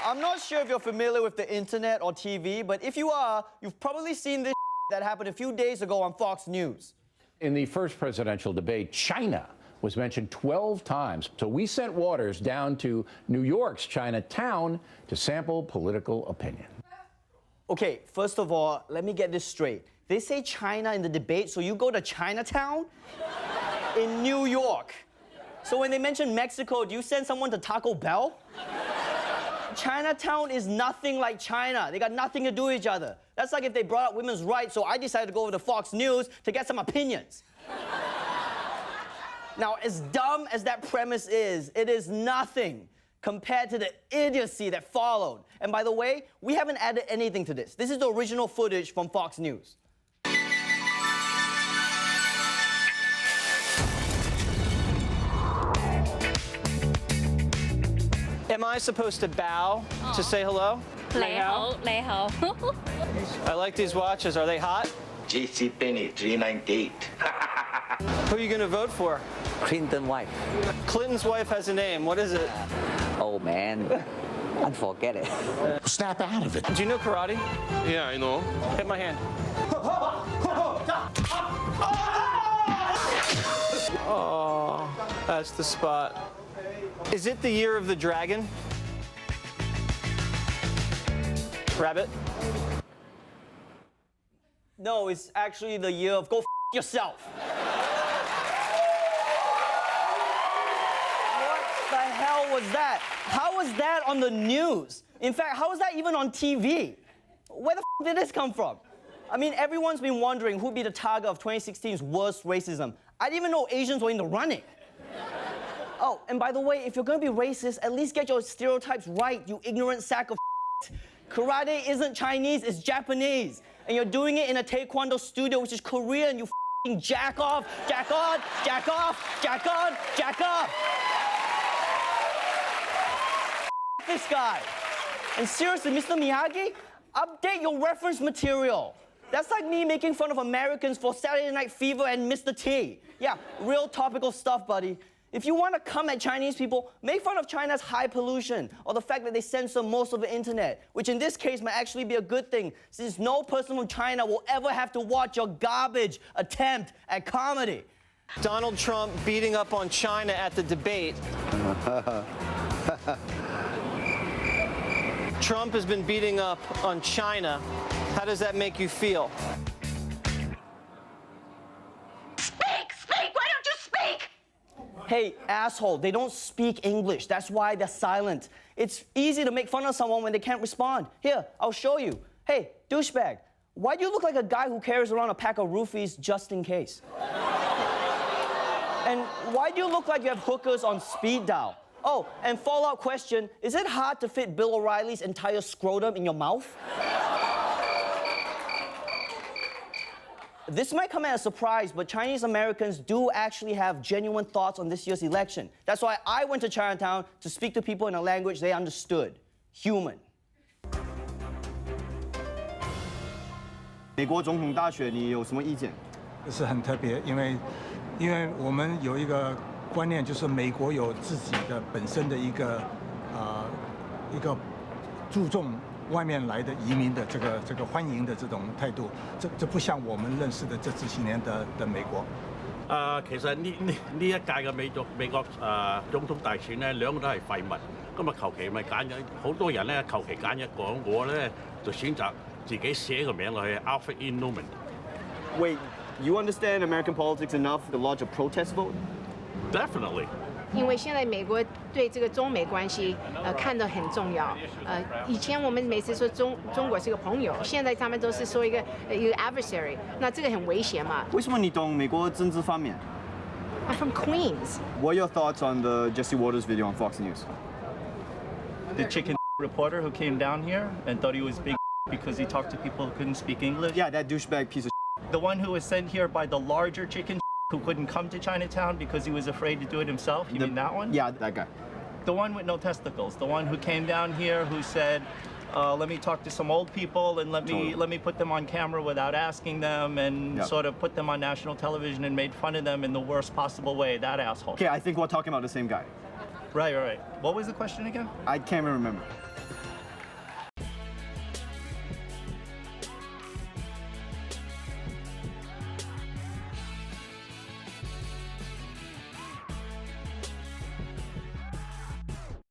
I'm not sure if you're familiar with the internet or TV, but if you are, you've probably seen this that happened a few days ago on Fox News. In the first presidential debate, China was mentioned 12 times. So we sent Waters down to New York's Chinatown to sample political opinion. Okay, first of all, let me get this straight. They say China in the debate, so you go to Chinatown in New York. So when they mention Mexico, do you send someone to Taco Bell? Chinatown is nothing like China. They got nothing to do with each other. That's like if they brought up women's rights, so I decided to go over to Fox News to get some opinions. Now, as dumb as that premise is, it is nothing compared to the idiocy that followed. And by the way, we haven't added anything to this. This is the original footage from Fox News. Am I supposed to bow to say hello? 你好，你好。 I like these watches. Are they hot? JC Penney 398. Who are you going to vote for? Clinton wife. Clinton's wife has a name. What is it? Oh man, unforget it. Snap out of it. Do you know karate? Yeah, I know. Hit my hand. Oh, that's the spot. Is it the year of the dragon? Rabbit? No, it's actually the year of go f yourself. What the hell was that? How was that on the news? In fact, how was that even on TV? Where the f did this come from? I mean, everyone's been wondering who'd be the target of 2016's worst racism. I didn't even know Asians were in the running. Oh, and by the way, if you're gonna be racist, at least get your stereotypes right, you ignorant sack of f***. Karate isn't Chinese, it's Japanese. And you're doing it in a taekwondo studio, which is Korean, you f***ing jack off, jack on, jack off, jack on, jack off. F this guy. And seriously, Mr. Miyagi, update your reference material. That's like me making fun of Americans for Saturday Night Fever and Mr. T. Yeah, real topical stuff, buddy. If you want to come at Chinese people, make fun of China's high pollution or the fact that they censor most of the internet, which in this case might actually be a good thing, since no person from China will ever have to watch your garbage attempt at comedy. Donald Trump beating up on China at the debate. Trump has been beating up on China. How does that make you feel? Hey, asshole, they don't speak English. That's why they're silent. It's easy to make fun of someone when they can't respond. Here, I'll show you. Hey, douchebag, why do you look like a guy who carries around a pack of roofies just in case? And why do you look like you have hookers on speed dial? Oh, and follow-up question, is it hard to fit Bill O'Reilly's entire scrotum in your mouth? This might come as a surprise, but Chinese Americans do actually have genuine thoughts on this year's election. That's why I went to Chinatown to speak to people in a language they understood. Human. 美国总统大选，你有什么意见？是很特别，因为我们有一个观念，就是美国有自己的本身的一个注重外面来的移民的这个欢迎的这种态度，这不像我们认识的这几年的美國。其實呢一屆嘅美國總統大選咧，兩個都係廢物。咁啊，求其咪揀咗，好多人咧求其揀一個，我咧就選擇自己寫個名落去 Alfred E. Newman。Wait, you understand American politics enough to lodge a protest vote? Definitely. 因为现在美国对这个中美关系看得很重要。以前我们每次说中国是个朋友，现在他们都是说一个 adversary， 那这个很危险嘛。为什么你懂美国政治方面？ I'm from Queens. What are your thoughts on the Jesse Waters video on Fox News? The chicken reporter who came down here and thought he was big because he talked to people who couldn't speak English. Yeah, that douchebag piece of. The one who was sent here by the larger chicken who couldn't come to Chinatown because he was afraid to do it himself. You mean that one? Yeah, that guy. The one with no testicles. The one who came down here who said, let me talk to some old people and let me put them on camera without asking them and sort of put them on national television and made fun of them in the worst possible way. That asshole. Okay, I think we're talking about the same guy. Right. What was the question again? I can't even remember.